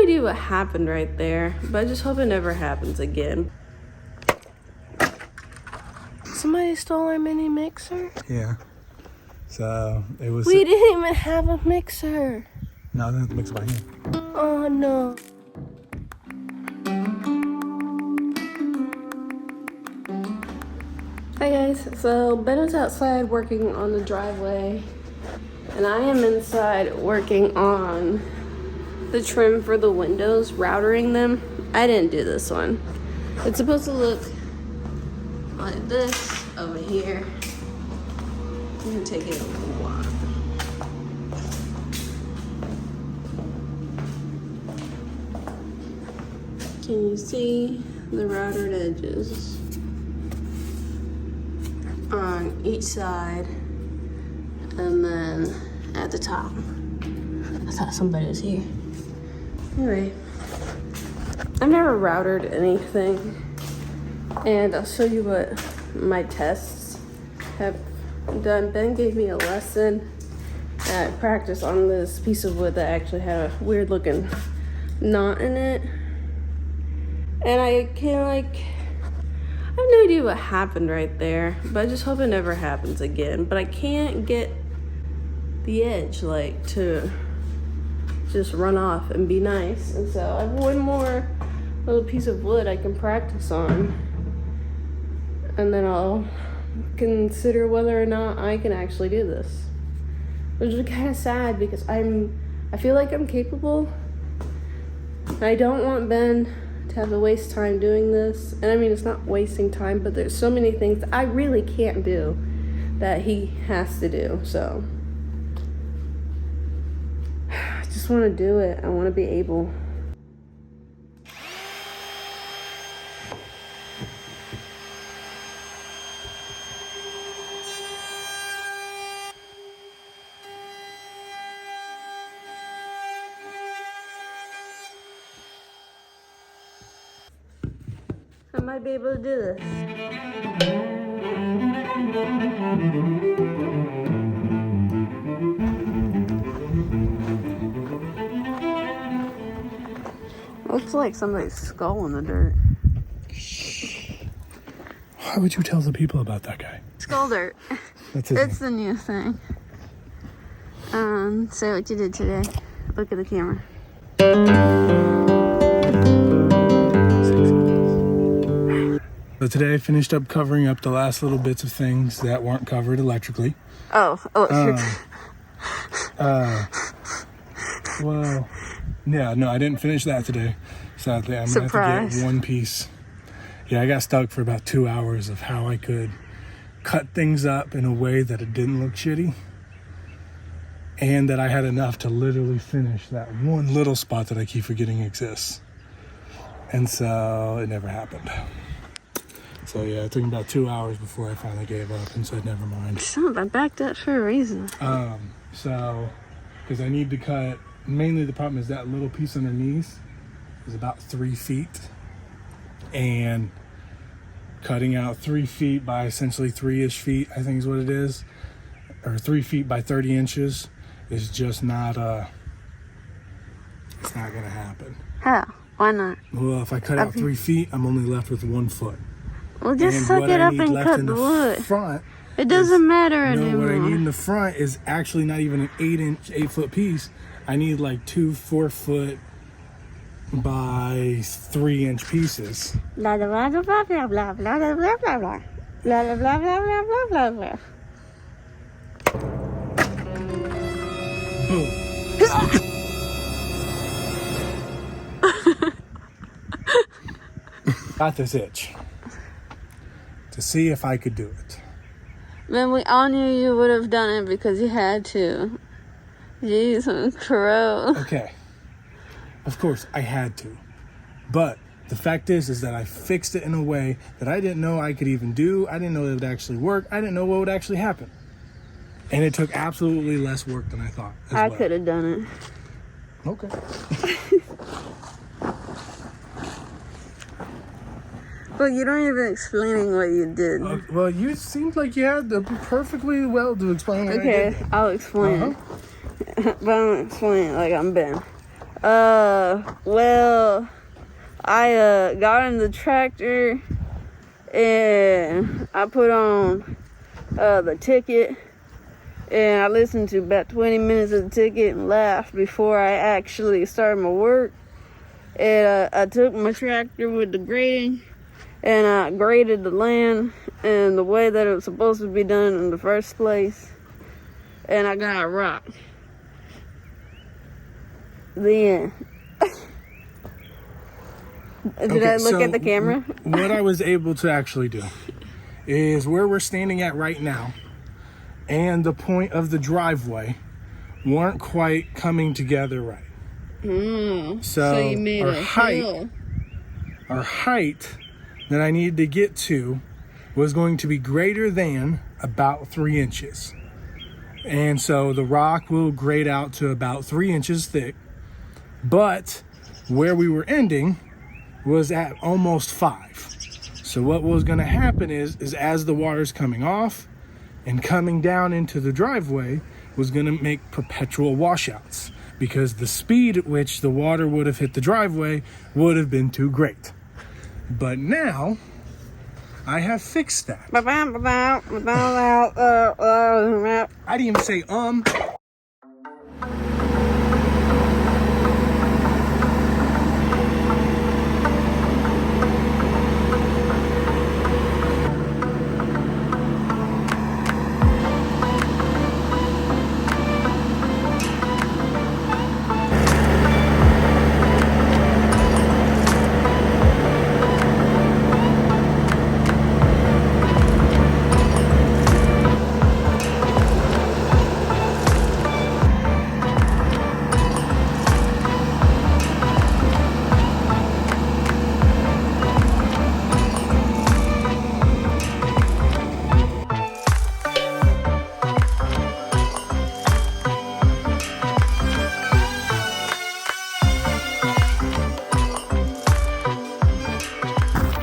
idea what happened right there, but I just hope it never happens again. Somebody stole our mini mixer? Yeah. So it was. We didn't even have a mixer. No, I didn't mix it by hand. Oh no. Hi guys, so Ben is outside working on the driveway and I am inside working on the trim for the windows, routering them. I didn't do this one. It's supposed to look like this over here. I'm gonna take it a while. Can you see the routered edges on each side and then at the top? I thought somebody was here. Anyway, I've never routered anything, and I'll show you what my tests have done. Ben gave me a lesson at practice on this piece of wood that actually had a weird looking knot in it. And I can't I have no idea what happened right there, but I just hope it never happens again. But I can't get the edge to just run off and be nice. And so I have one more little piece of wood I can practice on. And then I'll consider whether or not I can actually do this. Which is kind of sad because I feel like I'm capable. I don't want Ben to have to waste time doing this. And I mean, it's not wasting time, but there's so many things that I really can't do that he has to do. So I just want to do it. I want to be able. I might be able to do this. Looks like somebody's skull in the dirt. Why would you tell the people about that guy? Skull dirt. It's the new thing. Say what you did today. Look at the camera. So today I finished up covering up the last little bits of things that weren't covered electrically. Oh, well, yeah, no, I didn't finish that today. Sadly, I'm going to have to get one piece. Yeah, I got stuck for about 2 hours of how I could cut things up in a way that it didn't look shitty. And that I had enough to literally finish that one little spot that I keep forgetting exists. And so it never happened. So yeah, it took me about 2 hours before I finally gave up and said, never mind. I backed up for a reason. So, because I need to cut, mainly the problem is that little piece underneath is about 3 feet. And cutting out 3 feet by essentially 3-ish feet, I think is what it is. Or 3 feet by 30 inches is just not, it's not gonna happen. How? Why not? Well, if I cut out 3 feet, I'm only left with 1 foot. Well, just suck it up and cut the wood. Front it doesn't matter anymore. No, what I need in the front is actually not even an 8 foot piece. I need like 2 4-foot by 3-inch pieces. Blah blah blah blah blah blah blah blah blah blah blah blah blah blah blah blah. Boom. Got this itch to see if I could do it. Man, we all knew you would have done it because you had to. Jeez, crow. Okay. Of course, I had to. But the fact is that I fixed it in a way that I didn't know I could even do. I didn't know it would actually work. I didn't know what would actually happen. And it took absolutely less work than I thought. I could have done it. Okay. Well, you don't even explaining what you did. Well, you seemed like you had perfectly well to explain what I did. Okay, I'll explain it. But I'm explaining it like I'm Ben. Well, I got in the tractor and I put on the ticket, and I listened to about 20 minutes of the ticket and laughed before I actually started my work. And I took my tractor with the grading and I graded the land in the way that it was supposed to be done in the first place, and I got a rock. The end. Did I look at the camera? What I was able to actually do is where we're standing at right now and the point of the driveway weren't quite coming together right. So you made our a height, hill. Our height that I needed to get to was going to be greater than about 3 inches. And so the rock will grade out to about 3 inches thick, but where we were ending was at almost 5. So what was going to happen is as the water's coming off and coming down into the driveway was going to make perpetual washouts, because the speed at which the water would have hit the driveway would have been too great. But now I have fixed that. I didn't even say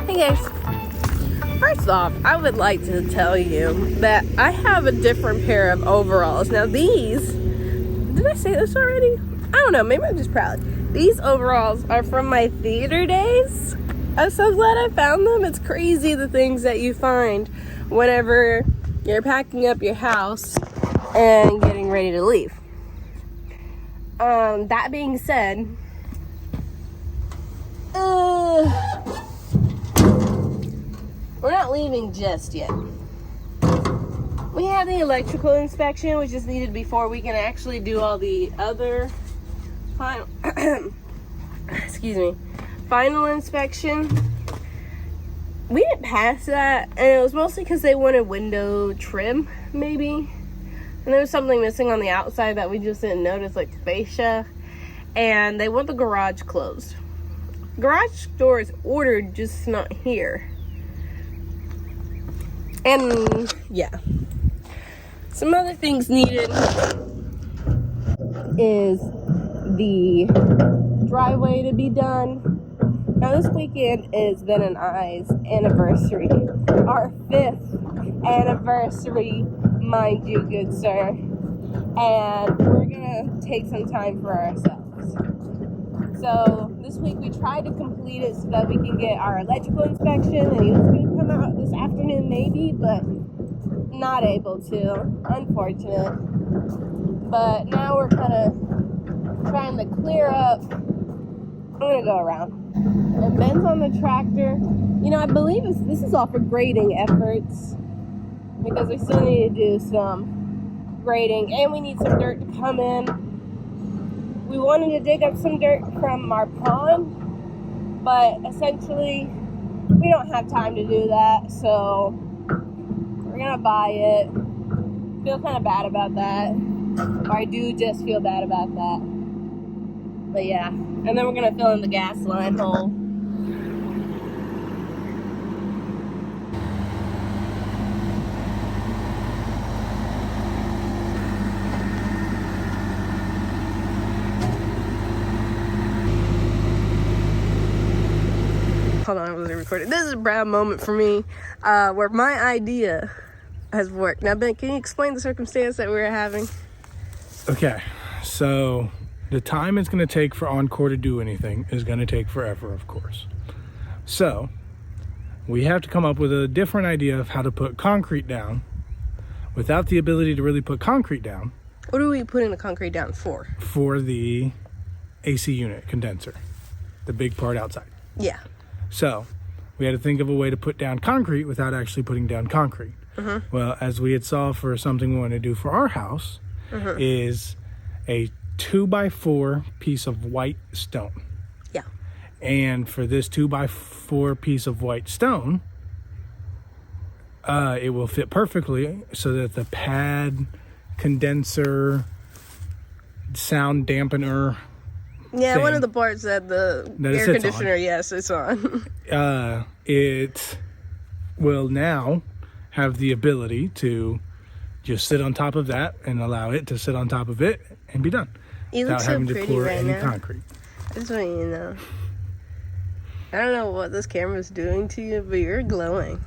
Hey guys, first off, I would like to tell you that I have a different pair of overalls. Now these, did I say this already? I don't know, maybe I'm just proud. These overalls are from my theater days. I'm so glad I found them. It's crazy the things that you find whenever you're packing up your house and getting ready to leave. That being said, we're not leaving just yet. We have the electrical inspection, which is needed before we can actually do all the other final final inspection. We didn't pass that, and it was mostly because they wanted window trim, maybe. And there was something missing on the outside that we just didn't notice, like fascia. And they want the garage closed. Garage door is ordered, just not here. And yeah, some other things needed is the driveway to be done. Now this weekend is Ben and I's anniversary, our 5th anniversary, mind you, good sir. And we're gonna take some time for ourselves. So this week we tried to complete it so that we can get our electrical inspection, and he was gonna come out this afternoon maybe, but not able to, unfortunate. But now we're kind of trying to clear up. I'm gonna go around. And Ben's on the tractor. You know, I believe this is all for grading efforts, because we still need to do some grading, and we need some dirt to come in. We wanted to dig up some dirt from our pond, but essentially we don't have time to do that, so we're gonna buy it. Feel kind of bad about that, or I do just feel bad about that. But yeah, and then we're gonna fill in the gas line hole. Hold on, I wasn't recording. This is a proud moment for me, where my idea has worked. Now, Ben, can you explain the circumstance that we were having? Okay, so the time it's going to take for Encore to do anything is going to take forever, of course. So we have to come up with a different idea of how to put concrete down without the ability to really put concrete down. What are we putting the concrete down for? For the AC unit condenser, the big part outside. Yeah. So we had to think of a way to put down concrete without actually putting down concrete. Well, as we had saw for something we want to do for our house, is a 2x4 piece of white stone. Yeah. And for this 2x4 piece of white stone, it will fit perfectly so that the pad, condenser, sound dampener, yeah, one of the parts that the air conditioner, yes, it's on. It will now have the ability to just sit on top of that and allow it to sit on top of it and be done. You without look so having pretty to pour right any now. concrete. I just want you to know. I don't know what this camera's doing to you, but you're glowing.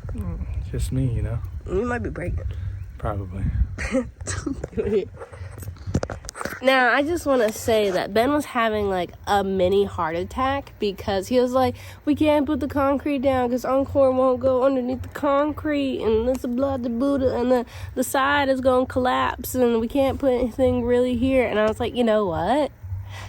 It's just me, you know. You might be pregnant. Probably. Now, I just want to say that Ben was having like a mini heart attack because he was like, we can't put the concrete down because Encore won't go underneath the concrete and this blah the Buddha and the side is going to collapse and we can't put anything really here. And I was like, you know what?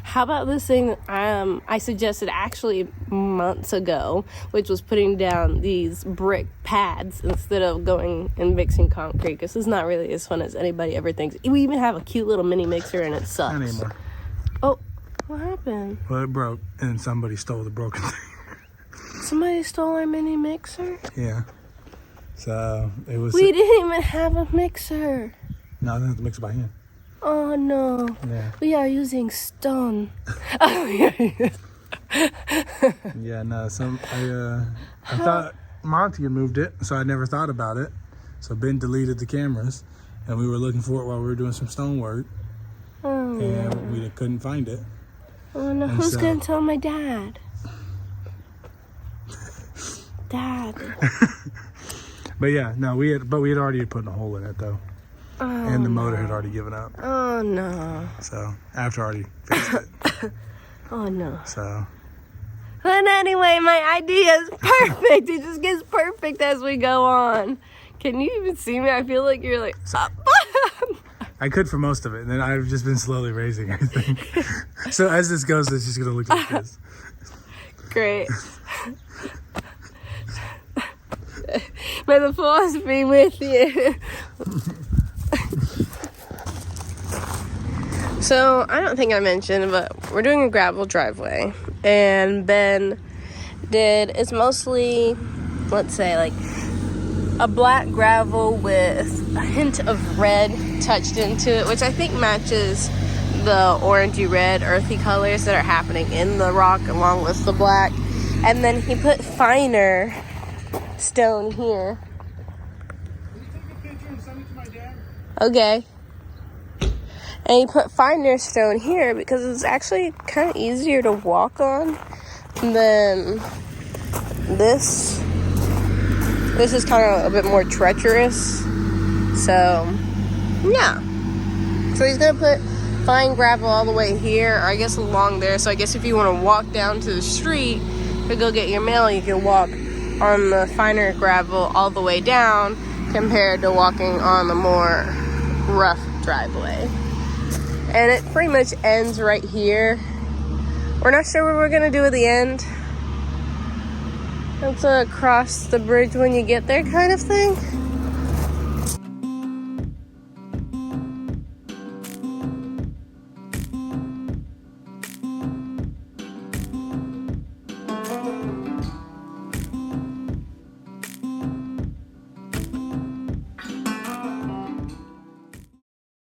How about this thing I suggested actually months ago, which was putting down these brick pads instead of going and mixing concrete, because it's not really as fun as anybody ever thinks. We even have a cute little mini mixer and it sucks. Not anymore. Oh, what happened? Well, it broke and somebody stole the broken thing. Somebody stole our mini mixer? Yeah. So it was. We didn't even have a mixer. No, I didn't have to mix it by hand. Oh no. Yeah. We are using stone. Yeah, no. I thought Monty had moved it, so I never thought about it. So Ben deleted the cameras, and we were looking for it while we were doing some stone work, and we couldn't find it. Oh no, and who's gonna tell my dad? Dad. But yeah, no, we had already put a hole in it though. Oh, and the motor had already given up. Oh no. So after I already fixed it. Oh no. So. But anyway, my idea is perfect. It just gets perfect as we go on. Can you even see me? I feel like you're like up. I could for most of it, and then I've just been slowly raising, I think. So as this goes, it's just gonna look like this. Great. May the force be with you. So, I don't think I mentioned, but we're doing a gravel driveway. And Ben it's mostly, let's say, like a black gravel with a hint of red touched into it, which I think matches the orangey red earthy colors that are happening in the rock along with the black. And then he put finer stone here. Can you take a picture and send it to my dad? Okay. And he put finer stone here because it's actually kind of easier to walk on than this. This is kind of a bit more treacherous. So, yeah. So he's going to put fine gravel all the way here, or I guess along there. So I guess if you want to walk down to the street to go get your mail, you can walk on the finer gravel all the way down compared to walking on the more rough driveway. And it pretty much ends right here. We're not sure what we're gonna do at the end. It's a cross the bridge when you get there kind of thing.